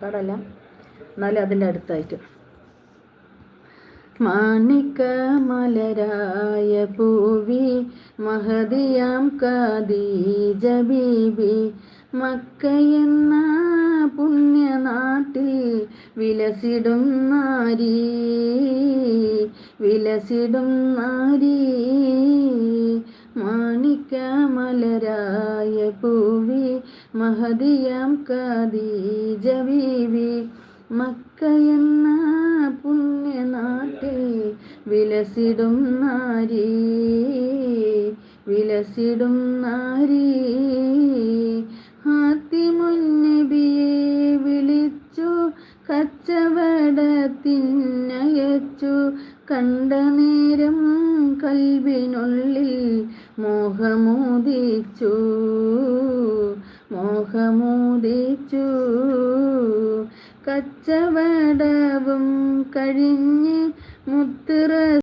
പാടല്ല, എന്നാലും അതിൻ്റെ അടുത്തായിട്ട്. മാണിക്ക മലരായ പൂവി മഹദിയാം ഖദീജ ബീബി മക്കയെന്ന പുണ്യനാട്ടിൽ വിലസിടും നാരി, വിലസിടും നാരി. മാണിക്ക മലരായ പൂവി മഹദിയാം ഖദീജ ബീബി മക്കയെന്ന പുണ്യനാട്ടിൽ വിലസിടും നാരി, വിലസിടും നാരി. ഹാത്തിമുൻ നബിയെ വിളിച്ചു കച്ചവടത്തിനയച്ചു, കണ്ട നേരം കൽബിനുള്ളിൽ മോഹമോദിച്ചു, മോഹമോദിച്ചു. കച്ചവടവും കഴിഞ്ഞ് മുത്ത്